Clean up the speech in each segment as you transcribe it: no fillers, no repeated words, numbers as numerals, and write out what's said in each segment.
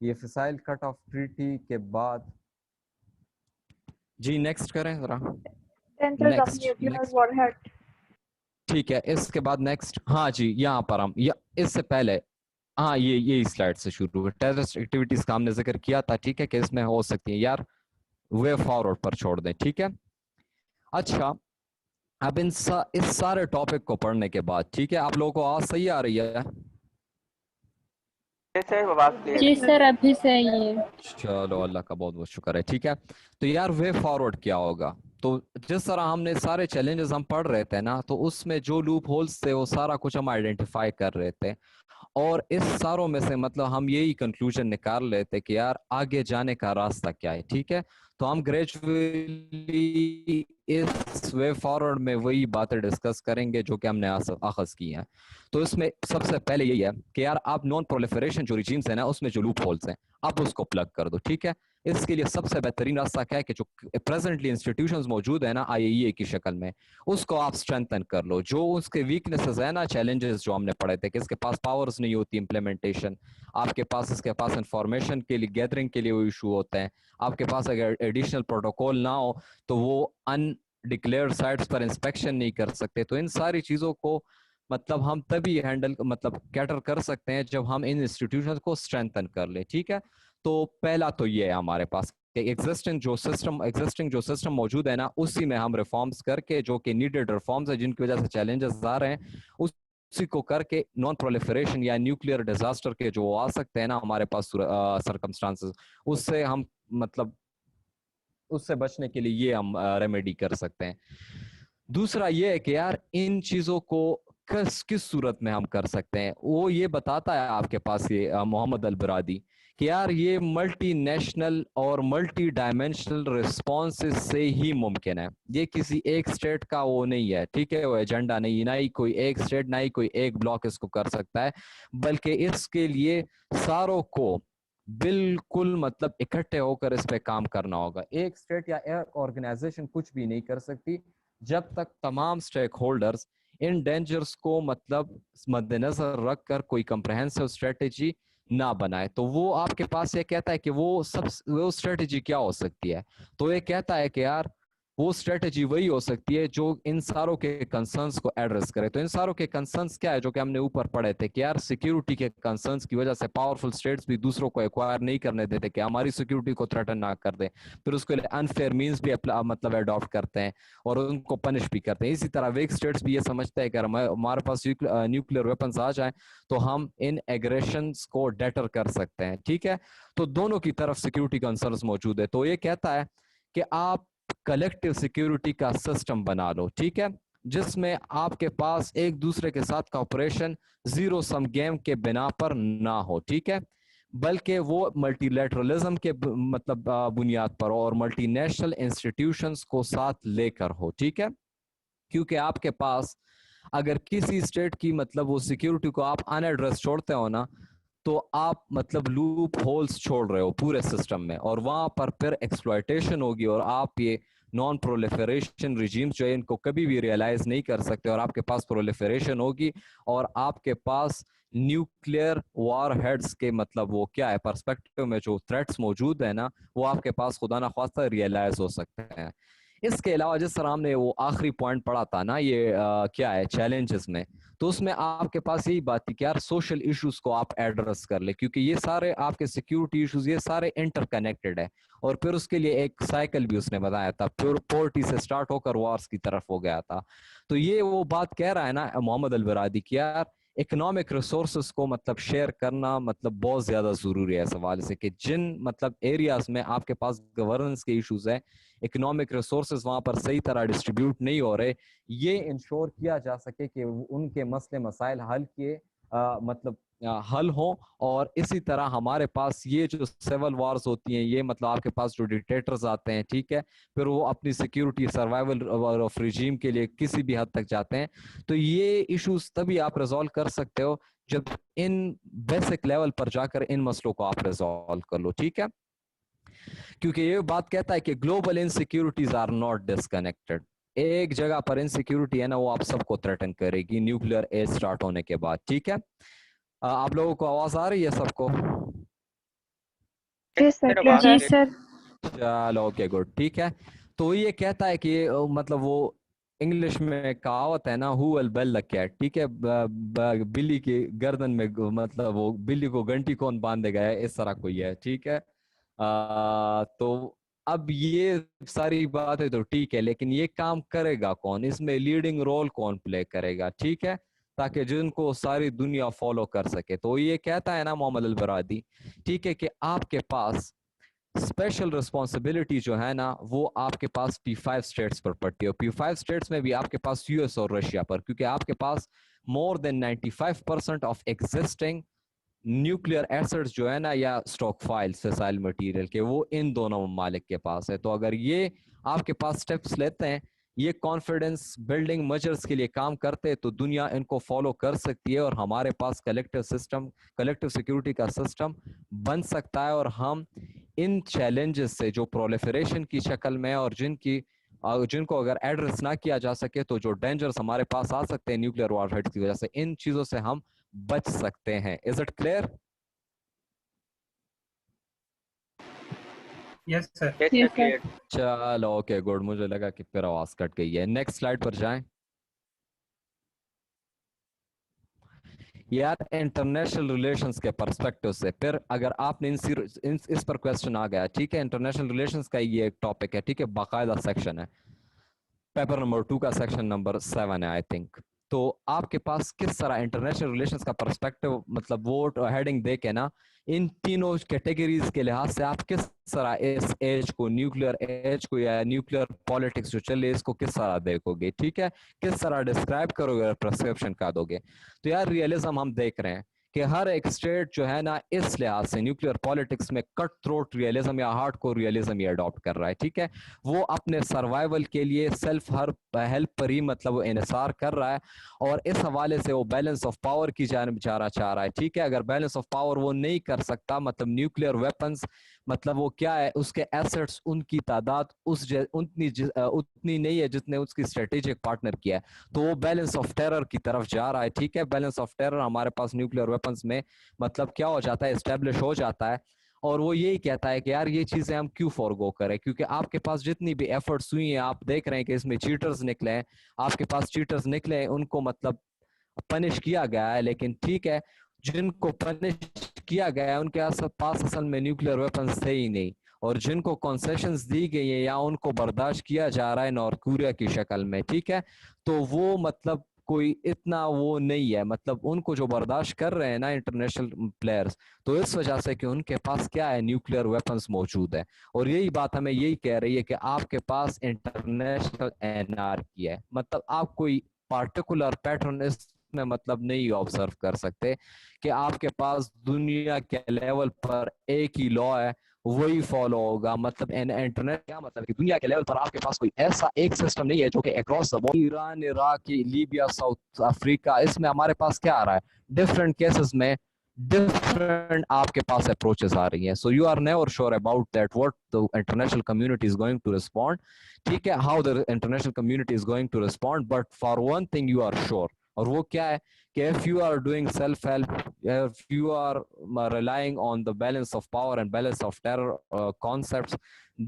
ये fissile cut off treaty के बाद जी नेक्स्ट करें जरा। Dangers of next nuclear next warhead. ठीक है, इसके बाद नेक्स्ट, हाँ जी यहाँ पर हम या इससे पहले, हाँ ये स्लाइड से शुरू है। टेररिस्ट एक्टिविटीज का हमने जिक्र किया था, ठीक है, कि इसमें हो सकती है यार, वे फॉरवर्ड पर छोड़ दें, ठीक है। अच्छा, अब इस सारे टॉपिक को पढ़ने के बाद, ठीक है, आप लोगों को आवाज सही आ रही है? जी सर, अभी सही है। चलो अल्लाह का बहुत बहुत शुक्र है, ठीक है। तो यार वे फॉरवर्ड क्या होगा? तो जिस तरह हमने सारे चैलेंजेस हम पढ़ रहे थे ना, तो उसमें जो लूप होल्स थे वो सारा कुछ हम आइडेंटिफाई कर रहे थे, और इस सारों में से मतलब हम यही कंक्लूजन निकाल लेते कि यार आगे जाने का रास्ता क्या है, ठीक है। तो हम ग्रेजुअली इस वे फॉरवर्ड में वही बातें डिस्कस करेंगे जो कि हमने आखज की हैं। तो इसमें सबसे पहले यही है कि यार आप नॉन प्रोलिफरेशन जो रिजीम्स है ना, उसमें जो लूप होल्स हैं आप उसको प्लग कर दो, ठीक है। इसके लिए सबसे बेहतरीन रास्ता क्या है कि जो प्रेजेंटली इंस्टीट्यूशंस मौजूद है ना आईएईए की शक्ल में, उसको आप स्ट्रेंथन कर लो। जो उसके वीकनेसेस है ना, चैलेंजेस जो हमने पढ़े थे कि इसके पास पावर्स नहीं होती इम्प्लीमेंटेशन, आपके पास इसके पास इंफॉर्मेशन के लिए गैदरिंग के लिए वो इशू होते हैं, आपके पास अगर एडिशनल प्रोटोकॉल ना हो तो वो अनडिक्लेयर्ड साइट्स पर इंस्पेक्शन नहीं कर सकते। तो इन सारी चीज़ों को मतलब हम तभी हैंडल मतलब कैटर कर सकते हैं जब हम इन इंस्टीट्यूशन को स्ट्रेंथन कर ले, ठीक है। तो पहला तो ये है हमारे पास एग्जिस्टिंग जो सिस्टम मौजूद है ना, उसी में हम रिफॉर्म्स करके, जो कि नीडेड रिफॉर्म्स है जिनकी वजह से चैलेंजेस आ रहे हैं, उसी को करके नॉन प्रोलिफरेशन या न्यूक्लियर डिजास्टर के जो आ सकते हैं ना हमारे पास सर्कमस्टांसेस, उससे हम मतलब उससे बचने के लिए ये हम रेमेडी कर सकते हैं। दूसरा ये है कि यार इन चीजों को किस सूरत में हम कर सकते हैं, वो ये बताता है आपके पास ये मोहम्मद अल-बरादी कि यार ये मल्टी नेशनल और मल्टी डायमेंशनल रिस्पॉन्सेस से ही मुमकिन है। ये किसी एक स्टेट का वो नहीं है, ठीक है, वो एजेंडा नहीं, ना ही कोई एक स्टेट ना ही कोई एक ब्लॉक इसको कर सकता है, बल्कि इसके लिए सारों को बिल्कुल मतलब इकट्ठे होकर इस पे काम करना होगा। एक स्टेट या एक ऑर्गेनाइजेशन कुछ भी नहीं कर सकती जब तक तमाम स्टेक होल्डर्स इन डेंजर्स को मतलब मद्देनजर रखकर कोई कंप्रहेंसिव स्ट्रेटेजी ना बनाए। तो वो आपके पास ये कहता है कि वो स्ट्रेटेजी क्या हो सकती है? तो ये कहता है कि यार वो स्ट्रेटेजी वही हो सकती है जो इन सारों के कंसर्न्स को एड्रेस करे। तो इन सारों के कंसर्न्स क्या है जो कि हमने ऊपर पढ़े थे कि यार सिक्योरिटी के कंसर्न्स की वजह से पावरफुल स्टेट्स भी दूसरों को एक्वायर नहीं करने देते कि हमारी सिक्योरिटी को थ्रेटन ना कर दे, फिर उसके लिए अनफेयर मीन्स भी मतलब अडॉप्ट करते हैं और उनको पनिश भी करते हैं। इसी तरह वीक स्टेट्स भी ये समझते हैं कि हमारे पास न्यूक्लियर वेपन्स आ जाए तो हम इन एग्रेशंस को डेटर कर सकते हैं, ठीक है। तो दोनों की तरफ सिक्योरिटी कंसर्न्स मौजूद है। तो ये कहता है कि आप कलेक्टिव सिक्योरिटी का सिस्टम बना लो, ठीक है, जिसमें आपके पास एक दूसरे के साथ कॉपरेशन जीरो सम गेम के बिना पर ना हो, ठीक है, बल्कि वो मल्टीलेटरलिज्म के मतलब बुनियाद पर और मल्टीनेशनल इंस्टीट्यूशंस को साथ लेकर हो, ठीक है। क्योंकि आपके पास अगर किसी स्टेट की मतलब वो सिक्योरिटी को आप अनएड्रेस छोड़ते हो ना, तो आप मतलब लूप होल्स छोड़ रहे हो पूरे सिस्टम में, और वहां पर फिर एक्सप्लॉयटेशन होगी और आप ये नॉन प्रोलिफरेशन रिजीम्स जो है इनको कभी भी रियलाइज नहीं कर सकते, और आपके पास प्रोलिफरेशन होगी और आपके पास न्यूक्लियर वॉर हेड्स के मतलब वो क्या है पर्सपेक्टिव में जो थ्रेट्स मौजूद है ना, वो आपके पास खुदा ना खास्ता रियलाइज हो सकते हैं। इसके अलावा जिस तरह हमने वो आखिरी पॉइंट पढ़ा था ना, ये क्या है चैलेंजेस में, तो उसमें आपके पास यही बात थी कि यार सोशल इश्यूज को आप एड्रेस कर ले, क्योंकि ये सारे आपके सिक्योरिटी इश्यूज ये सारे इंटरकनेक्टेड है। और फिर उसके लिए एक साइकिल भी उसने बताया था, पोवर्टी से स्टार्ट होकर वॉर्स की तरफ हो गया था। तो ये वो बात कह रहा है ना मोहम्मद अल-बरादी की, यार इकोनॉमिक रिसोर्सेस को मतलब शेयर करना मतलब बहुत ज्यादा जरूरी है इस हवाले से कि जिन मतलब एरियाज में आपके पास गवर्नेंस के इश्यूज है, इकोनॉमिक रिसोर्सेज वहां पर सही तरह डिस्ट्रीब्यूट नहीं हो रहे, ये इंश्योर किया जा सके कि उनके मसले मसाइल हल किए मतलब हल हो। और इसी तरह हमारे पास ये जो सिविल वॉर्स होती हैं, ये मतलब आपके पास जो डिक्टेटर्स आते हैं, ठीक है, फिर वो अपनी सिक्योरिटी सर्वाइवल ऑफ रिजीम के लिए किसी भी हद तक जाते हैं, तो ये इश्यूज तभी आप रिजॉल्व कर सकते हो जब इन बेसिक लेवल पर जाकर इन मसलों को आप रिजॉल्व कर लो, ठीक है। क्योंकि ये बात कहता है कि global insecurities are not disconnected. एक जगह पर इनसिक्योरिटी है ना, वो आप सबको थ्रेटन करेगी न्यूक्लियर एज स्टार्ट होने के बाद, ठीक है। आप लोगों को आवाज आ रही है सबको? जी सर। चलो ओके गुड, ठीक है। तो ये कहता है कि मतलब वो इंग्लिश में कहावत है ना, who will bell the cat, ठीक है, बिल्ली की गर्दन में मतलब वो बिल्ली को घंटी कौन बांधेगा है, इस तरह कोई है, ठीक है। तो अब ये सारी बातें तो ठीक है, लेकिन ये काम करेगा कौन, इसमें लीडिंग रोल कौन प्ले करेगा, ठीक है, ताकि जिनको सारी दुनिया फॉलो कर सके। तो ये कहता है ना मोहम्मद अल बरादी, ठीक है, कि आपके पास स्पेशल रिस्पॉन्सिबिलिटी जो है ना वो आपके पास P5 स्टेट्स पर पड़ती है। P5 स्टेट्स में भी आपके पास यूएस और रशिया पर, क्योंकि आपके पास more than 95% of existing nuclear acids जो है ना, या स्टॉक फाइल्स फिसाइल मटेरियल के, वो इन दोनों ममालिक के पास है। तो अगर ये आपके पास स्टेप्स लेते हैं, ये कॉन्फिडेंस बिल्डिंग मेजर्स के लिए काम करते हैं, तो दुनिया इनको फॉलो कर सकती है और हमारे पास कलेक्टिव सिस्टम, कलेक्टिव सिक्योरिटी का सिस्टम बन सकता है। और हम इन चैलेंजेस से जो प्रोलिफरेशन की शक्ल में और जिनको अगर एड्रेस ना किया जा सके, तो जो डेंजर्स हमारे पास आ सकते हैं न्यूक्लियर वॉरहेड की वजह से, इन चीजों से हम बच सकते हैं। Is it clear? Yes sir. Yes sir. चलो ओके गुड, मुझे लगा कि फिर आवाज कट गई है। नेक्स्ट स्लाइड पर जाएं। यार इंटरनेशनल रिलेशंस के पर्सपेक्टिव से फिर अगर आपने इस पर क्वेश्चन आ गया, ठीक है, इंटरनेशनल रिलेशंस का ये एक टॉपिक है, ठीक है, बाकायदा सेक्शन है, पेपर नंबर 2 का सेक्शन नंबर 7 है आई थिंक। तो आपके पास किस तरह इंटरनेशनल रिलेशंस का पर्सपेक्टिव, मतलब वो हेडिंग दे के ना, इन तीनों कैटेगरीज के लिहाज से आप किस तरह इस एज को, न्यूक्लियर एज को या न्यूक्लियर पॉलिटिक्स जो चल रही है, इसको किस तरह देखोगे, ठीक है, किस तरह डिस्क्राइब करोगे, प्रिस्क्रिप्शन का दोगे। तो यार रियलिज्म हम देख रहे हैं कि हर एक स्टेट जो है ना, इस लिहाज से न्यूक्लियर पॉलिटिक्स में कट थ्रोट रियलिज्म या हार्ड कोर रियलिज्म ही अडॉप्ट कर रहा है, ठीक है। वो अपने सर्वाइवल के लिए सेल्फ हेल्प पर ही मतलब वो इनसार कर रहा है, और इस हवाले से वो बैलेंस ऑफ पावर की जानब जाना चाह रहा है, ठीक है। अगर बैलेंस ऑफ पावर वो नहीं कर सकता, मतलब न्यूक्लियर वेपन्स, मतलब वो क्या है, उसके एसेट्स, उनकी तादाद उतनी नहीं है जितने उसकी स्ट्रेटेजिक पार्टनर किया है, तो वो बैलेंस ऑफ टेरर की तरफ जा रहा है, ठीक है। बैलेंस ऑफ टेरर हमारे पास न्यूक्लियर वेपन्स में मतलब क्या हो जाता है, एस्टेब्लिश हो जाता है। और वो यही कहता है कि यार ये चीजें हम क्यों फॉरगो करें, क्योंकि आपके पास जितनी भी एफर्ट्स हुई हैं, आप देख रहे हैं कि इसमें चीटर्स निकले हैं, आपके पास चीटर्स निकले हैं, उनको मतलब पनिश किया गया है, लेकिन ठीक है, जिनको पनिश किया गया है उनके पास असल में न्यूक्लियर वेपन्स थे ही नहीं, और जिनको कंसेशंस दी गई है या उनको बर्दाश्त किया जा रहा है नॉर्थ कोरिया की शक्ल में, ठीक है, तो वो मतलब कोई इतना वो नहीं है, मतलब उनको जो बर्दाश्त कर रहे हैं ना इंटरनेशनल प्लेयर्स, तो इस वजह से कि उनके पास क्या है, न्यूक्लियर वेपन्स मौजूद है। और यही बात हमें यही कह रही है कि आपके पास इंटरनेशनल एनआरकी है, मतलब आप कोई पार्टिकुलर पैटर्न इसमें मतलब नहीं ऑब्जर्व कर सकते कि आपके पास दुनिया के लेवल पर एक ही लॉ है, वही फॉलो होगा। मतलब इंटरनेट क्या मतलब कि दुनिया के लेवल पर आपके पास कोई ऐसा एक सिस्टम नहीं है जो कि across the board, Iran, Iraq, Libya, south Africa, इसमें हमारे पास क्या आ रहा है, डिफरेंट केसेस में डिफरेंट आपके पास अप्रोचेस आ रही हैं। So you are never sure about that what the international community is going to respond, ठीक है, how the international community is going to respond, but for one thing you are sure, और वो क्या है कि if you are doing self help, if you are relying on the balance of power and balance of terror concepts,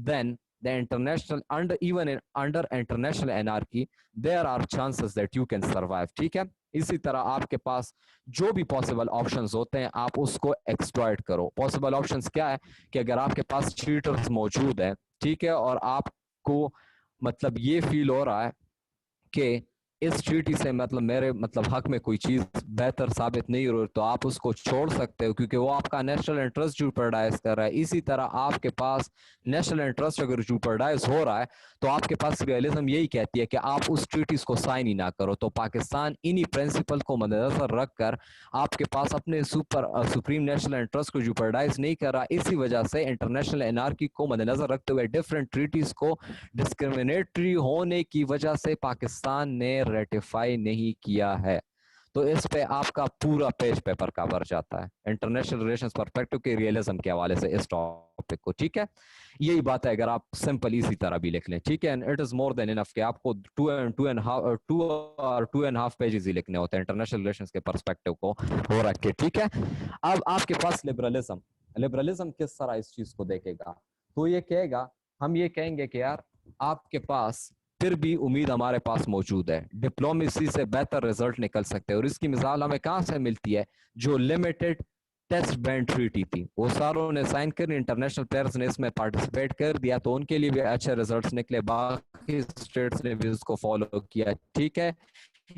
then the international under international anarchy there are chances that you can survive, ठीक है। इसी तरह आपके पास जो भी possible options होते हैं आप उसको एक्सप्लॉइट करो। पॉसिबल ऑप्शंस क्या है कि अगर आपके पास चीटर्स मौजूद है, ठीक है, और आपको मतलब ये फील हो रहा है कि इस ट्रीटी से मतलब मेरे मतलब हक में कोई चीज बेहतर साबित नहीं हो रही, तो आप उसको छोड़ सकते हो, क्योंकि वो आपका नेशनल इंटरेस्ट जूपर्डाइज कर रहा है। इसी तरह आपके पास नेशनल इंटरेस्ट अगर जूपर्डाइज हो रहा है, तो आपके पास रियलिज्म यही कहती है कि आप उस ट्रीटीज को साइन ही ना करो। तो पाकिस्तान इन्हीं प्रिंसिपल को मद्देनजर रखकर आपके पास अपने सुप्रीम नेशनल इंटरेस्ट को जूपर्डाइज नहीं कर रहा। इसी वजह से इंटरनेशनल एनआरकी को मद्देनजर रखते हुए डिफरेंट ट्रीटीज को डिस्क्रिमिनेटरी होने की वजह से पाकिस्तान ने रेटिफाई नहीं किया है। तो इस पे आपका पूरा पेज पेपर कवर जाता है इंटरनेशनल रिलेशंस पर्सपेक्टिव के रियलिज्म के हवाले से इस टॉपिक को, ठीक है। यही बात है अगर आप सिंपल इसी तरह भी लिख लें, ठीक है। And it is more than enough कि आपको 2.5 पेजेस ही लिखने होते हैं इंटरनेशनल रिलेशंस के पर्सपेक्टिव को हो रख के, ठीक है। अब आपके पास लिबरलिज्म, लिबरलिज्म किस तरह इस चीज को देखेगा, तो ये कहेगा, हम ये कहेंगे कि यार आपके पास फिर भी उम्मीद हमारे पास मौजूद है, डिप्लोमेसी से बेहतर रिजल्ट निकल सकते हैं। और इसकी मिसाल हमें कहां से मिलती है, जो लिमिटेड टेस्ट बैंड ट्रीटी थी वो सारों ने साइन कर, इंटरनेशनल प्लेयर्स ने इसमें पार्टिसिपेट कर दिया, तो उनके लिए भी अच्छे रिजल्ट्स निकले, बाकी स्टेट्स ने भी उसको फॉलो किया, ठीक है।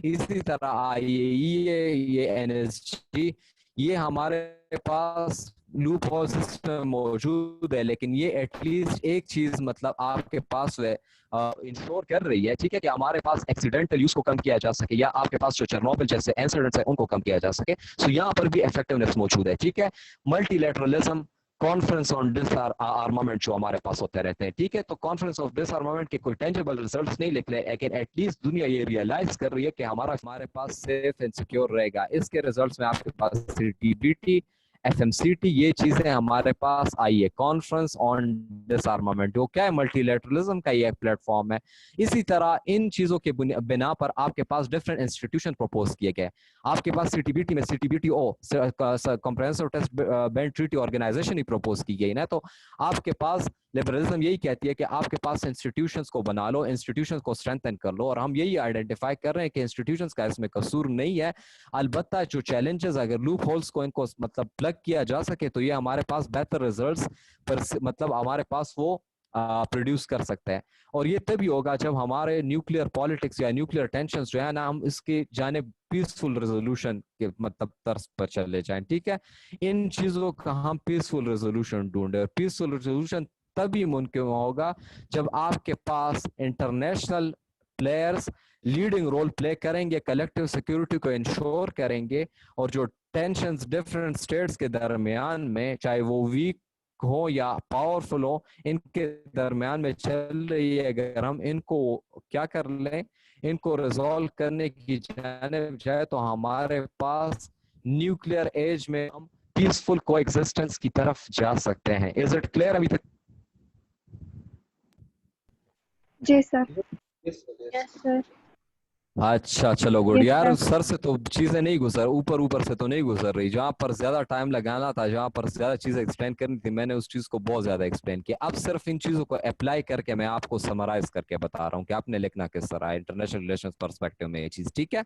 इसी तरह आईएईए, ये एनएसजी, ये हमारे पास लूप होल सिस्टम मौजूद है, लेकिन ये एटलीस्ट एक चीज मतलब आपके पास इंश्योर कर रही है, ठीक है, कि हमारे पास एक्सीडेंटल यूज को कम किया जा सके, या आपके पास जो चेरनोबिल जैसे इंसिडेंट्स है उनको कम किया जा सके। सो यहाँ पर भी इफेक्टिवनेस मौजूद है, ठीक है। मल्टीलैटरलिज्म, कॉन्फ्रेंस ऑन डिसआर्मामेंट जो हमारे पास होते रहते हैं, ठीक है। तो कॉन्फ्रेंस ऑफ डिसआर्मामेंट के कोई टेंजिबल रिजल्ट्स नहीं लिख रहे, लेकिन एटलीस्ट दुनिया ये रियलाइज कर रही है कि हमारे पास सेफ एंड सिक्योर रहेगा। इसके रिजल्ट्स में आपके पास सीटीबीटी, एफएमसीटी, ये चीजें हमारे पास आई है। कॉन्फ्रेंस ऑन डिसआर्मामेंट वो क्या है, मल्टीलैटरलिज्म का ये प्लेटफॉर्म है। इसी तरह इन चीजों के बिना पर आपके पास डिफरेंट इंस्टीट्यूशन प्रपोज किए गए। आपके पास सीटीबीटी में CTBTO, comprehensive test ban treaty organisation ही प्रपोज की गई ना। तो आपके पास लिबरलिज्म यही कहती है कि आपके पास इंस्टीट्यूशंस को बना लो, इंस्टीट्यूशंस को स्ट्रेंथन कर लो, और हम यही आइडेंटिफाई कर रहे हैं कि इंस्टीट्यूशंस का इसमें कसूर नहीं है। अलबत्ता जो चैलेंजेस, अगर लूप होल्स को इनको मतलब प्लग किया जा सके तो ये हमारे पास बेहतर रिजल्ट्स पर मतलब हमारे पास वो प्रोड्यूस कर सकते हैं। और ये तभी होगा जब हमारे न्यूक्लियर पॉलिटिक्स या न्यूक्लियर टेंशंस जो है ना, हम इसके जाने पीसफुल रेजोल्यूशन के मतलब तर्ज पर चले जाएं, ठीक है। इन चीजों का हम पीसफुल रेजोल्यूशन ढूंढे, और पीसफुल रेजोल्यूशन तभी मुमकिन होगा जब आपके पास international players leading role play करेंगे, कलेक्टिव सिक्योरिटी को इंश्योर करेंगे, और जो टेंशंस डिफरेंट स्टेट्स के दरमियान में, चाहे वो वीक हो या पावरफुल हो, इनके दरमियान में चल रही है, अगर हम इनको क्या कर लें, इनको रिजॉल्व करने की जानिब जाए, तो हमारे पास न्यूक्लियर एज में हम पीसफुल कोएग्जिस्टेंस की तरफ जा सकते हैं। इज इट क्लियर अभी तक? जी सर। Yes sir. अच्छा चलो गुड यस यार, सर। सर से तो चीजें नहीं गुजर, ऊपर ऊपर से तो नहीं गुजर रही। जहां पर ज्यादा टाइम लगाना था, जहां पर ज्यादा चीजें एक्सप्लेन करनी थी, मैंने उस चीज को बहुत ज्यादा एक्सप्लेन किया। अब सिर्फ इन चीजों को अप्लाई करके मैं आपको समराइज करके बता रहा हूँ कि आपने लिखना किस तरह है इंटरनेशनल रिलेशंस पर्सपेक्टिव में ये चीज, ठीक है।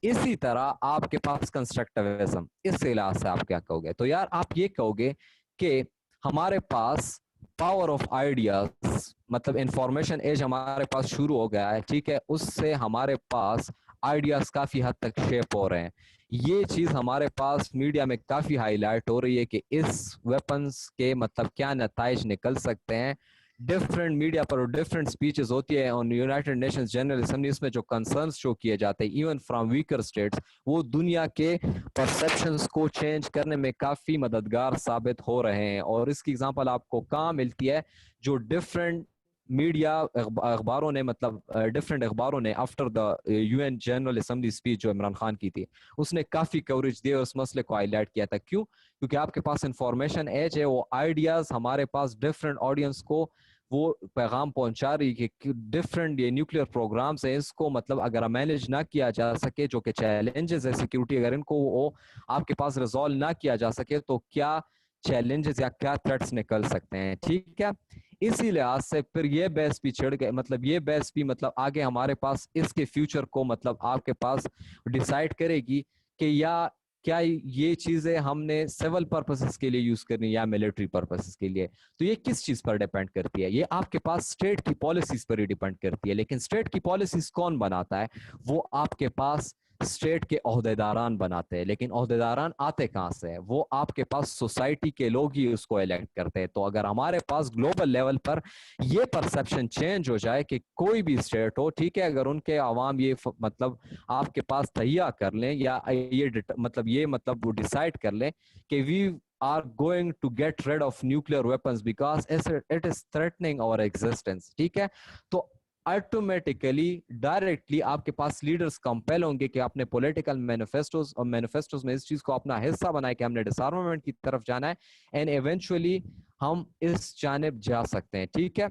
इसी तरह आपके पास कंस्ट्रक्टिविज्म, इस लिहाज से आप क्या कहोगे, तो यार आप ये कहोगे कि हमारे पास पावर ऑफ आइडियाज, मतलब इंफॉर्मेशन एज हमारे पास शुरू हो गया है, ठीक है। उससे हमारे पास आइडियाज काफी हद तक शेप हो रहे हैं। ये चीज हमारे पास मीडिया में काफी हाईलाइट हो रही है कि इस वेपन्स के मतलब क्या नताइज निकल सकते हैं। डिफरेंट मीडिया पर डिफरेंट स्पीचेस होती है on United Nations general assembly, इसमें जो कंसर्न्स शो किए जाते हैं इवन फ्रॉम वीकर स्टेट्स, वो दुनिया के परसेप्शंस को चेंज करने में काफी मददगार साबित हो रहे हैं। और इसकी एग्जांपल आपको कहाँ मिलती है, जो डिफरेंट मीडिया अखबारों ने मतलब डिफरेंट अखबारों ने after the UN general assembly speech जो इमरान खान की थी, उसने काफी कवरेज दी और उस मसले को हाईलाइट किया था। क्यों? क्योंकि आपके पास इंफॉर्मेशन एज है, वो आइडियाज हमारे पास डिफरेंट ऑडियंस को वो पैगाम पहुंचा रही है कि डिफरेंट ये न्यूक्लियर प्रोग्राम्स है, इसको मतलब अगर मैनेज ना किया जा सके, जो कि चैलेंजेस है सिक्योरिटी, अगर इनको वो आपके पास रिजॉल्व ना किया जा सके, तो क्या चैलेंजेस या क्या थ्रेट्स निकल सकते हैं, ठीक है। इसी लिहाज से फिर ये बहस भी छिड़ गए, मतलब ये बहस भी मतलब आगे हमारे पास इसके फ्यूचर को मतलब आपके पास डिसाइड करेगी कि या क्या ये चीजें हमने सिविल पर्पसेस के लिए यूज करनी या मिलिट्री पर्पसेस के लिए। तो ये किस चीज पर डिपेंड करती है, ये आपके पास स्टेट की पॉलिसीज पर ही डिपेंड करती है। लेकिन स्टेट की पॉलिसीज कौन बनाता है, वो आपके पास स्टेट के ओहदेदारान बनाते हैं। लेकिन ओहदेदारान आते कहां से है, वो आपके पास सोसाइटी के लोग ही उसको इलेक्ट करते हैं। तो अगर हमारे पास ग्लोबल लेवल पर ये परसेप्शन चेंज हो जाए कि कोई भी स्टेट हो, ठीक है, अगर उनके अवाम ये मतलब आपके पास तहिया कर लें, या ये मतलब वो डिसाइड कर लें कि we are going to get rid of nuclear weapons because it is threatening our existence, ठीक है। तो ऑटोमेटिकली डायरेक्टली आपके पास लीडर्स कंपेल होंगे कि अपने पॉलिटिकल मैनिफेस्टोस और मैनिफेस्टोस में इस चीज को अपना हिस्सा बनाए कि हमने डिसआर्मामेंट की तरफ जाना है, एंड इवेंचुअली हम इस जानिब जा सकते हैं। ठीक है,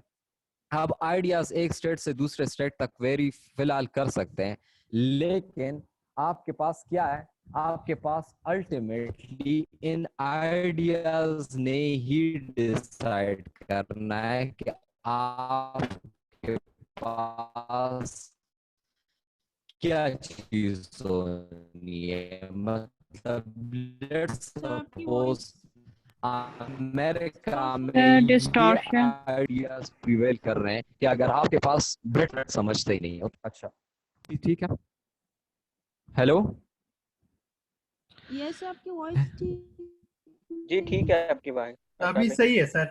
अब आइडियाज एक स्टेट से दूसरे स्टेट तक वेरी फिलहाल कर सकते हैं, लेकिन आपके पास क्या है, आपके पास अल्टीमेटली इन आइडियाज ने ही डिसाइड करना है कि आपके पास क्या चीज होनी है। मतलब लेट्स सर आपकी सपोज वॉइस अमेरिका में सर ये डिस्टॉर्शन। आइडियाज प्रिवेल कर रहे हैं कि अगर आपके पास ब्रेड समझते ही नहीं हो। अच्छा ठीक है, हेलो, यस आपकी वॉइस ठीक जी ठीक है आपकी बात अभी सही है सर।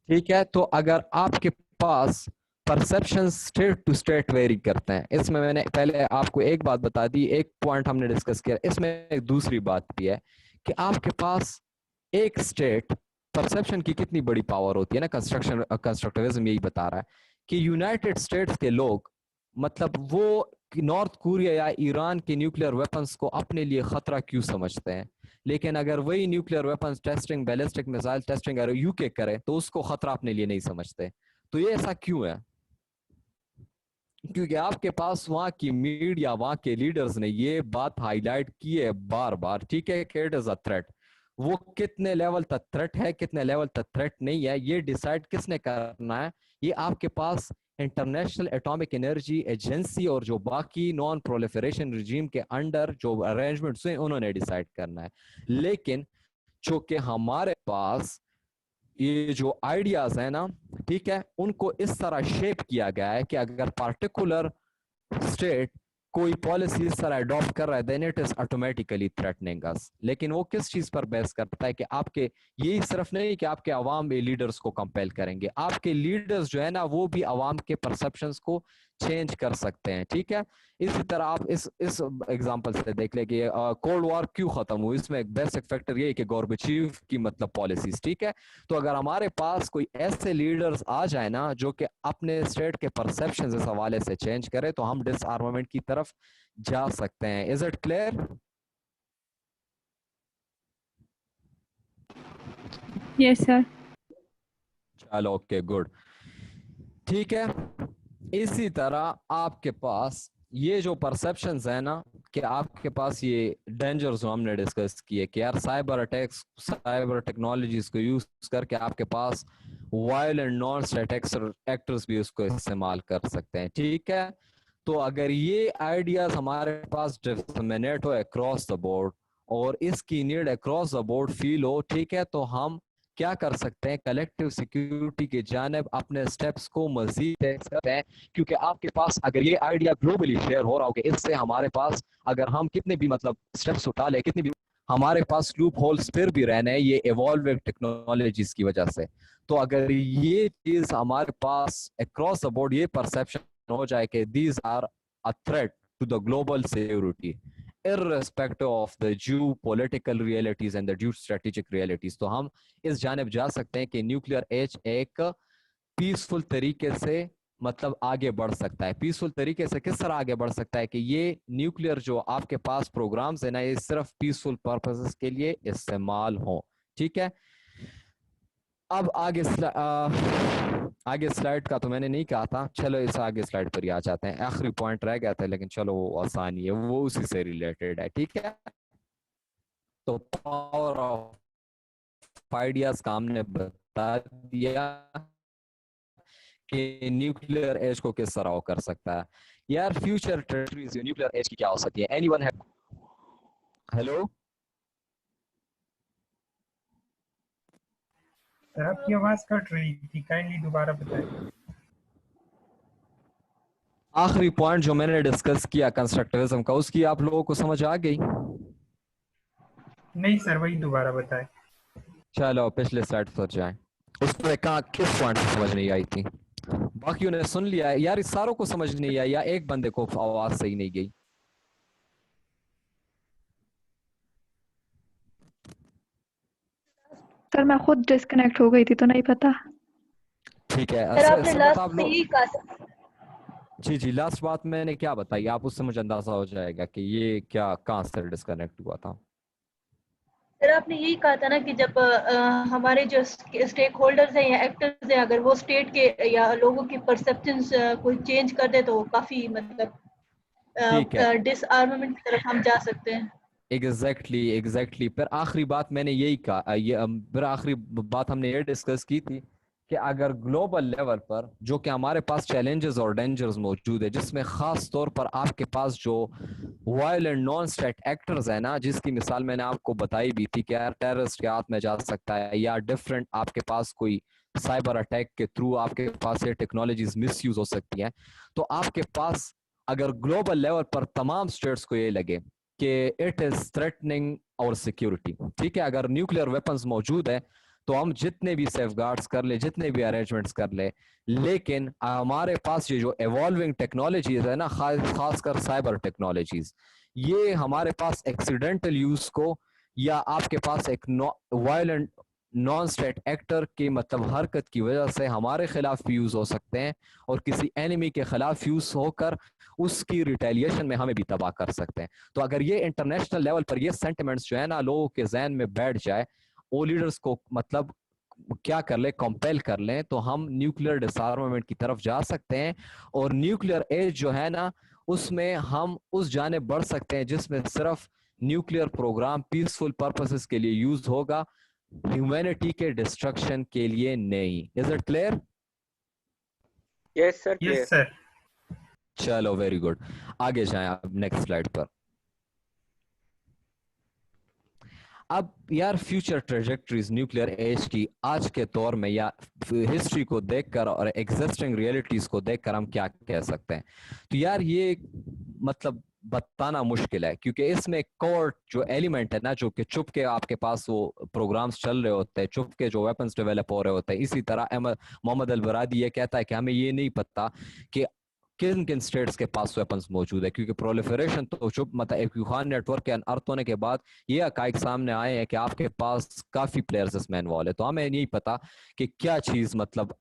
ठीक है। तो अगर आपके पास perception state to state vary करते हैं, इसमें मैंने पहले आपको एक बात बता दी, एक पॉइंट हमने डिस्कस किया, इसमें एक दूसरी बात भी है कि आपके पास एक स्टेट परसेप्शन की कितनी बड़ी पावर होती है ना। कंस्ट्रक्टिविज्म यही बता रहा है कि यूनाइटेड स्टेट्स के लोग, मतलब वो नॉर्थ कोरिया या ईरान के न्यूक्लियर वेपन्स को अपने लिए खतरा क्यों समझते हैं, लेकिन अगर वही nuclear weapons testing, ballistic missile testing अगर यूके करे तो उसको खतरा अपने लिए नहीं समझते। तो ये ऐसा क्यों है? क्योंकि आपके पास वहां की मीडिया, वहां के लीडर्स ने ये बात हाईलाइट की है बार बार, ठीक है, कि इट इज अ थ्रेट। वो कितने लेवल तक थ्रेट है, कितने लेवल तक थ्रेट नहीं है, ये डिसाइड किसने करना है? ये आपके पास इंटरनेशनल एटॉमिक एनर्जी एजेंसी और जो बाकी नॉन प्रोलिफरेशन रिजीम के अंडर जो अरेंजमेंट्स हैं उन्होंने डिसाइड करना है। लेकिन जो कि हमारे पास ये जो आइडियाज है ना, ठीक है, उनको इस तरह शेप किया गया है कि अगर पार्टिकुलर स्टेट कोई पॉलिसी इस तरह अडॉप्ट कर रहा है then it is automatically threatening us. लेकिन वो किस चीज पर बेस करता है कि आपके, यही सिर्फ नहीं कि आपके अवाम में लीडर्स को कंपेल करेंगे, आपके लीडर्स जो है ना वो भी अवाम के परसेप्शंस को चेंज कर सकते हैं। ठीक है, इसी तरह आप इस एग्जांपल से देख ले कि कोल्ड वॉर क्यों खत्म हुई, इसमें एक बेसिक फैक्टर ये है कि गोर्बाचेव की मतलब पॉलिसीज। ठीक है, तो अगर हमारे पास कोई ऐसे लीडर्स आ जाए ना जो कि अपने स्टेट के परसेप्शन इस हवाले से चेंज करे तो हम डिसआर्मामेंट की तरफ जा सकते हैं। Is it clear? Yes sir. चलो ओके गुड। ठीक है, इसी तरह आपके पास ये जो परसेप्शंस है ना कि आपके पास ये डेंजर्स जो हमने डिस्कस किए कि यार साइबर अटैक्स, साइबर टेक्नोलॉजीज को यूज करके आपके पास वायलेंट नॉन स्टेट एक्टर्स भी उसको इस्तेमाल कर सकते हैं। ठीक है, तो अगर ये आइडियाज हमारे पास डिसमिनेट हो अक्रॉस द बोर्ड और इसकी need across the board feel हो, ठीक है, तो हम क्या कर सकते हैं, कलेक्टिव सिक्योरिटी की जानिब अपने स्टेप्स को मजीद तय करते हैं। क्योंकि आपके पास अगर ये आइडिया ग्लोबली शेयर हो रहा हो कि इससे हमारे पास अगर हम कितने भी मतलब स्टेप्स उठा ले, कितने भी हमारे पास लूप होल्स फिर भी रहने हैं ये इवॉल्विंग टेक्नोलॉजीज की वजह से। तो अगर ये चीज हमारे पास अक्रॉस द बोर्ड ये परसेप्शन हो जाए कि these are a threat to the global security irrespective of the geopolitical realities and the geostrategic realities, तो हम इस जानिब जा सकते हैं कि न्यूक्लियर एज एक पीसफुल तरीके से मतलब आगे बढ़ सकता है। पीसफुल तरीके से किस तरह आगे बढ़ सकता है कि ये न्यूक्लियर जो आपके पास प्रोग्राम्स है ना ये सिर्फ पीसफुल पर्पसेस के लिए इस्तेमाल हो। ठीक है, अब आगे स्लाइड का तो मैंने नहीं कहा था, चलो इस आगे स्लाइड पर ही आ जाते हैं। आखिरी पॉइंट रह गया था लेकिन चलो वो आसानी है, वो उसी से रिलेटेड है। ठीक है, तो पावर ऑफ आइडियाज का हमने बता दिया कि न्यूक्लियर एज को किस तरह कर सकता है। यार फ्यूचर टेरिटरीज न्यूक्लियर एज की क्या हो सकती है? एनीवन है? हेलो सर आपकी आवाज कट रही थी, काइंडली दोबारा बताएं। आखिरी पॉइंट जो मैंने डिस्कस किया कंस्ट्रक्टिविज्म का, उसकी आप लोगों को समझ आ गई? नहीं सर, वही दोबारा बताएं। चलो पिछले स्लाइड पर जाएं, उसमें कहा किस पॉइंट से समझ नहीं आई थी? बाकियों ने सुन लिया है यार, इस सारों को समझ नहीं आई या एक बंदे को आवाज सही नहीं गई? सर मैं खुद डिस्कनेक्ट हो गई थी तो नहीं पता। ठीक है, सर आपने सब लास्ट आप में लोग यही कहा जी जी, लास्ट बात मैंने क्या बताई, आप उससे मुझे अंदाजा हो जाएगा कि ये क्या कहाँ से डिस्कनेक्ट हुआ था। सर आपने यही कहा था ना कि जब हमारे जो स्टेक होल्डर्स हैं या एक्टर्स हैं, अगर वो स्टेट के या लोगों की परसेप्शंस कोई चेंज कर दे तो काफी मतलब ठीक है, डिसआर्मामेंट की तरफ हम जा सकते हैं। एग्जैक्टली फिर आखिरी बात मैंने यही कहा, फिर आखिरी बात हमने ये डिस्कस की थी कि अगर ग्लोबल लेवल पर जो कि हमारे पास चैलेंजेस और डेंजर्स मौजूद है, जिसमें खास तौर पर आपके पास जो वायलेंट नॉन स्टेट एक्टर्स है ना, जिसकी मिसाल मैंने आपको बताई भी थी कि यार टेररिस्ट के हाथ में जा सकता है, या डिफरेंट आपके पास कोई साइबर अटैक के थ्रू आपके पास ये टेक्नोलॉजीज मिसयूज हो सकती हैं। तो आपके पास अगर ग्लोबल लेवल पर तमाम स्टेट्स को ये लगे कि it is threatening our security, ठीक है, अगर न्यूक्लियर वेपन्स मौजूद है तो हम जितने भी सेफगार्ड्स कर ले, जितने भी अरेंजमेंट्स कर ले, लेकिन हमारे पास ये जो एवॉल्विंग टेक्नोलॉजीज है ना, खासकर साइबर टेक्नोलॉजीज, ये हमारे पास एक्सीडेंटल यूज को या आपके पास एक वायलेंट नॉन स्टेट एक्टर की मतलब हरकत की वजह से हमारे खिलाफ भी यूज हो सकते हैं, और किसी एनिमी के खिलाफ यूज होकर उसकी रिटेलिएशन में हमें भी तबाह कर सकते हैं। तो अगर ये इंटरनेशनल लेवल पर ये सेंटिमेंट्स जो है ना लोगों के जहन में बैठ जाए, वो लीडर्स को मतलब क्या कर ले, कंपेल कर लें, तो हम न्यूक्लियर डिसआर्मामेंट की तरफ जा सकते हैं, और न्यूक्लियर एज जो है ना उसमें हम उस जाने बढ़ सकते हैं जिसमें सिर्फ न्यूक्लियर प्रोग्राम पीसफुल पर्पसेस के लिए यूज होगा, ह्यूमैनिटी के डिस्ट्रक्शन के लिए नहीं। Is it clear? Yes sir, clear. Yes sir. चलो वेरी गुड, आगे जाएं आप नेक्स्ट स्लाइड पर। अब यार फ्यूचर ट्रेजेक्टरीज न्यूक्लियर एज की आज के दौर में या हिस्ट्री को देखकर और एग्जिस्टिंग रियलिटीज को देखकर हम क्या कह सकते हैं? तो यार ये मतलब बताना मुश्किल है, क्योंकि इसमें कोर जो एलिमेंट है ना, जो कि चुप के आपके पास वो प्रोग्राम्स चल रहे होते हैं, चुप के जो वेपन्स डेवलप हो रहे होते हैं। इसी तरह मोहम्मद अल बरादी ये कहता है कि हमें ये नहीं पता कि किन किन स्टेट्स के पास वेपन्स मौजूद है, क्योंकि प्रोलिफरेशन तो चुप मतलब एक खान नेटवर्क के अर्थ होने के बाद ये हकाइक सामने आए हैं कि आपके पास काफी प्लेयर्स इसमें इन्वॉल्व है। तो हमें नहीं पता कि क्या चीज मतलब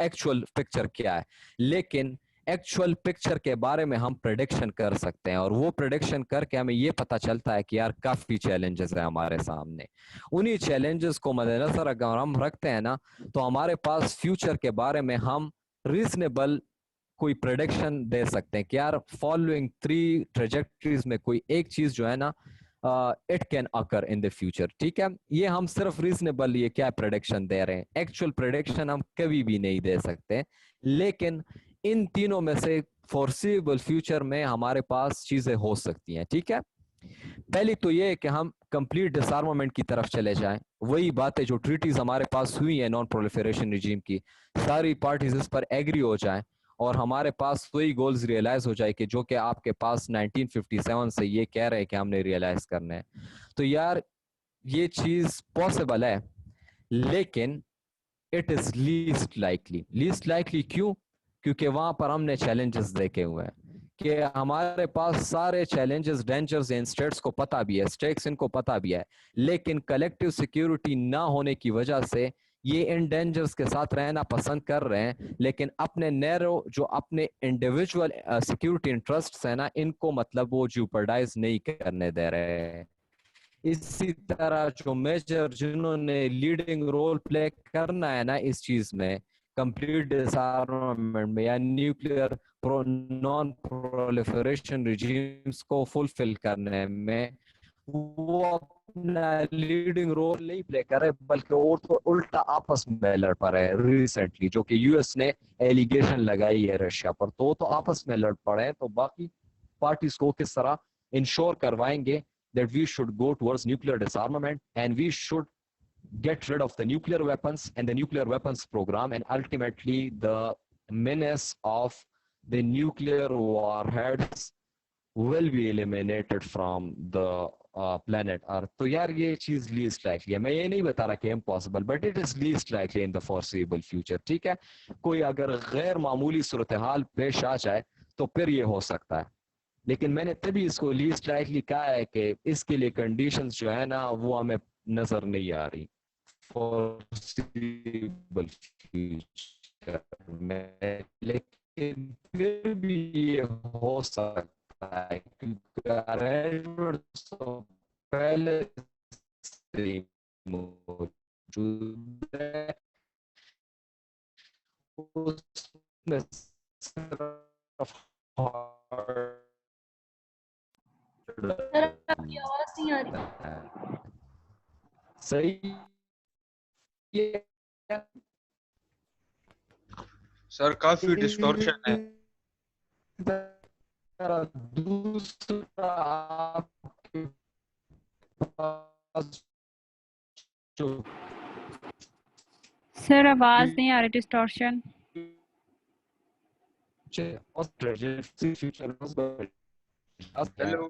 एक्चुअल पिक्चर क्या है, लेकिन एक्चुअल पिक्चर के बारे में हम प्रेडिक्शन कर सकते हैं, और वो प्रेडिक्शन करके हमें ये पता चलता है कि यार काफी चैलेंजेस है हमारे सामने। उन्हीं चैलेंजेस को मद्देनजर अगर हम रखते हैं ना, तो हमारे पास फ्यूचर के बारे में हम रीजनेबल कोई प्रेडिक्शन दे सकते हैं कि यार फॉलोइंग 3 ट्रेजेक्टरीज में कोई एक चीज जो है ना it can occur in the future. ठीक है, ये हम सिर्फ रीजनेबल ये क्या प्रेडिक्शन दे रहे हैं, एक्चुअल प्रेडिक्शन हम कभी भी नहीं दे सकते, लेकिन इन तीनों में से फोर्सिबल फ्यूचर में हमारे पास चीजें हो सकती हैं। ठीक है, पहली तो ये है कि हम कंप्लीट डिसआर्मामेंट की तरफ चले जाएं, वही बात है जो ट्रीटीज हमारे पास हुई है नॉन प्रोलिफरेशन रिजीम की, सारी पार्टीज इस पर एग्री हो जाएं, और हमारे पास वही गोल्स रियलाइज हो जाए कि जो कि आपके पास 1957 से ये कह रहे हैं कि हमने रियलाइज करने हैं। तो यार ये चीज पॉसिबल है, लेकिन इट इज लीस्ट लाइकली क्यों? क्योंकि वहां पर हमने चैलेंजेस देखे हुए हैं कि हमारे पास सारे चैलेंजेस, डेंजर्स इन स्टेट्स को पता भी है, स्टेक्स इनको पता भी है, लेकिन कलेक्टिव सिक्योरिटी ना होने की वजह से ये इन डेंजर्स के साथ रहना पसंद कर रहे हैं, लेकिन अपने नैरो जो अपने इंडिविजुअल सिक्योरिटी इंटरेस्ट है ना, इनको मतलब वो ज्यूपर्डाइज नहीं करने दे रहे हैं। इसी तरह जो मेजर जिन्होंने लीडिंग रोल प्ले करना है ना इस चीज में, कंप्लीट डिसआर्मामेंट में या न्यूक्लियर नॉन प्रोलिफरेशन रिजीम्स को फुलफिल करने में, वो अपना लीडिंग रोल नहीं प्ले करे, बल्कि वो तो उल्टा आपस में लड़ पड़े हैं। रिसेंटली जो कि यूएस ने एलिगेशन लगाई है रशिया पर, तो आपस में लड़ पड़े हैं। तो बाकी पार्टीज को किस तरह इंश्योर करवाएंगे that we should go towards nuclear disarmament, and we should get rid of the nuclear weapons and the nuclear weapons program, and ultimately the menace of the nuclear warheads will be eliminated from the planet Earth. तो यार ये चीज least likely है, मैं ये नहीं बता रहा कि impossible, but it is least likely in the foreseeable future. ठीक है, कोई अगर गैर मामूली सूरत हाल पेश आ जाए तो फिर ये हो सकता है, लेकिन मैंने तभी इसको लीस्ट लाइकली कहा है कि इसके लिए कंडीशंस जो है ना वो हमें नजर नहीं आ रही फॉरसेबल फ्यूचर फ्यूचर में, लेकिन फिर भी ये हो सकता है क्योंकि अरेंजमेंट तो पहले से ही मौजूद है, उसमें सिर्फ सर आपकी आवाज नहीं आ रही। सही है। सर काफी डिस्टॉर्शन है। दूसरा आपके पास जो सर आवाज नहीं आ रही, डिस्टॉर्शन। हेलो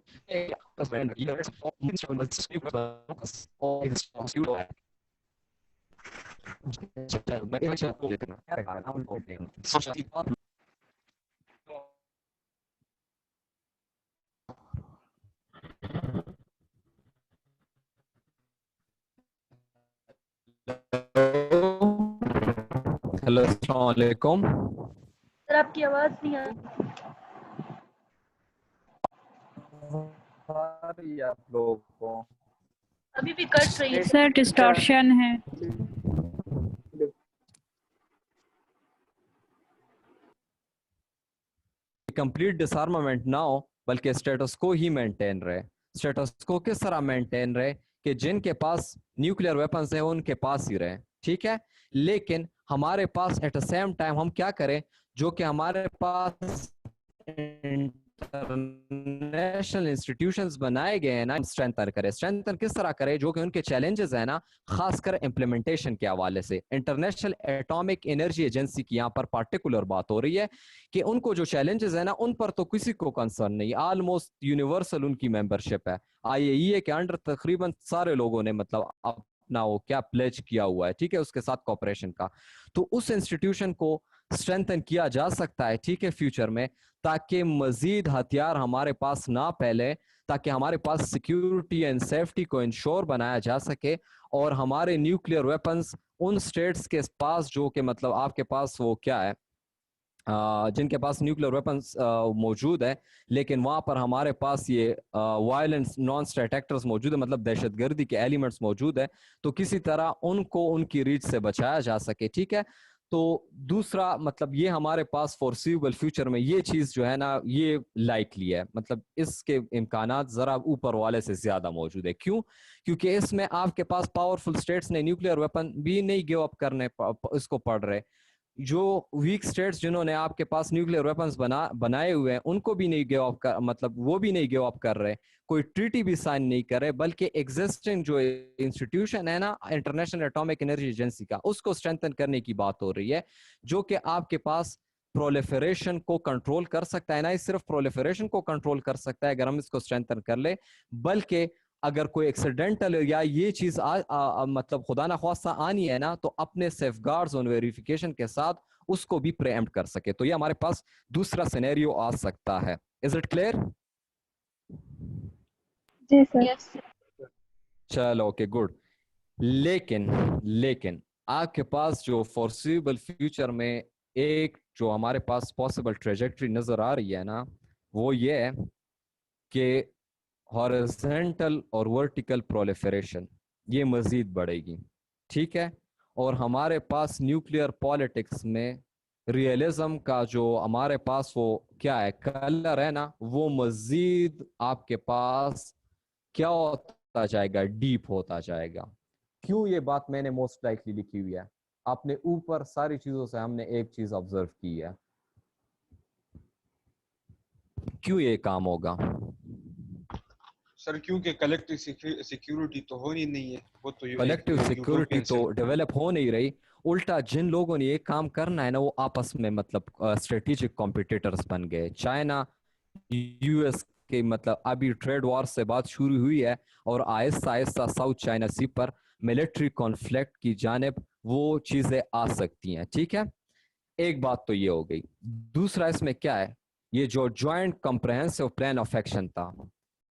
हेलो, अस्सलाम वालेकुम। सर आपकी आवाज नहीं आ रही। आप लोगों को अभी भी कट रही है। सर डिस्टॉर्शन है। कंप्लीट डिसआर्मामेंट ना हो बल्कि स्टेटस को ही मेंटेन रहे। स्टेटस को किस तरह मेंटेन रहे कि जिनके पास न्यूक्लियर वेपन्स है उनके पास ही रहे, ठीक है। लेकिन हमारे पास एट द सेम टाइम हम क्या करें, जो कि हमारे पास इंटरनेशनल इंस्टीट्यूशंस बनाए गए हैं ना, स्ट्रेंथन करें। स्ट्रेंथन किस तरह करें, जो कि उनके चैलेंजेस है ना, खासकर इम्प्लीमेंटेशन के हवाले से। इंटरनेशनल एटॉमिक एनर्जी एजेंसी की यहाँ पर पार्टिकुलर बात हो रही है कि उनको जो चैलेंजेस है ना, उन पर तो किसी को कंसर्न नहीं, ऑलमोस्ट यूनिवर्सल उनकी मेंबरशिप है। IAEA के अंडर तकरीबन सारे लोगों ने मतलब अपना वो क्या प्लेज किया हुआ है, ठीक है, उसके साथ कॉपरेशन का। तो उस इंस्टीट्यूशन को स्ट्रेंथन किया जा सकता है, ठीक है, फ्यूचर में, ताकि मजीद हथियार हमारे पास ना फैले, ताकि हमारे पास सिक्योरिटी एंड सेफ्टी को इंश्योर बनाया जा सके, और हमारे न्यूक्लियर वेपन्स उन स्टेट्स के पास जो कि मतलब आपके पास वो क्या है, जिनके पास न्यूक्लियर वेपन्स मौजूद है, लेकिन वहां पर हमारे पास ये वायलेंस नॉन स्टेट एक्टर्स मौजूद है, मतलब दहशतगर्दी के एलिमेंट्स मौजूद है, तो किसी तरह उनको उनकी रीच से बचाया जा सके, ठीक है। तो दूसरा मतलब ये हमारे पास फोर्सिबल फ्यूचर में ये चीज जो है ना, ये लाइकली है, मतलब इसके इम्कानात जरा ऊपर वाले से ज्यादा मौजूद है। क्यों? क्योंकि इसमें आपके पास पावरफुल स्टेट्स ने न्यूक्लियर वेपन भी नहीं गिव अप करने इसको पड़ रहे, जो वीक स्टेट्स जिन्होंने आपके पास न्यूक्लियर वेपन्स बनाए हुए हैं उनको भी नहीं गिव अप कर, मतलब वो भी नहीं गिव अप कर रहे, कोई ट्रीटी भी साइन नहीं कर रहे, बल्कि एग्जिस्टिंग जो इंस्टीट्यूशन है ना, इंटरनेशनल एटॉमिक एनर्जी एजेंसी का, उसको स्ट्रेंथन करने की बात हो रही है, जो कि आपके पास प्रोलिफरेशन को कंट्रोल कर सकता है। ना सिर्फ प्रोलिफरेशन को कंट्रोल कर सकता है अगर हम इसको स्ट्रेंथन कर ले, बल्कि अगर कोई एक्सीडेंटल या ये चीज मतलब खुदा ना ख्वास्ता आनी है ना, तो अपने सेफगार्ड्स और वेरिफिकेशन के साथ उसको भी प्रीएम्प्ट कर सके। तो ये हमारे पास दूसरा सिनेरियो आ सकता है। Is it clear? जी सर। यस चलो ओके गुड। लेकिन आपके पास जो फोर्सिबल फ्यूचर में एक जो हमारे पास पॉसिबल ट्रेजेक्ट्री नजर आ रही है ना, वो ये है कि हॉरिजॉन्टल और वर्टिकल प्रोलिफरेशन ये मजीद बढ़ेगी, ठीक है। और हमारे पास न्यूक्लियर पॉलिटिक्स में रियलिज्म का जो हमारे पास वो क्या है कलर है ना, वो मजीद आपके पास क्या होता जाएगा, डीप होता जाएगा। क्यों ये बात मैंने मोस्ट लाइकली लिखी हुई है, आपने ऊपर सारी चीजों से हमने एक चीज ऑब्जर्व की है। क्यों ये काम होगा? सर क्योंकि कलेक्टिव सिक्योरिटी तो होनी नहीं है, वो तो कलेक्टिव सिक्योरिटी तो डेवलप हो नहीं रही, उल्टा जिन लोगों ने ये काम करना है ना, वो आपस में मतलब स्ट्रेटेजिक कॉम्पिटिटर्स बन गए। चाइना US के मतलब अभी ट्रेड वॉर से बात शुरू हुई है, और आहिस्ता आहिस्ता साउथ चाइना सी पर मिलिट्री कॉन्फ्लिक्ट की जानिब वो चीजें आ सकती हैं, ठीक है। एक बात तो ये हो गई। दूसरा इसमें क्या है, ये जो joint comprehensive plan of action था,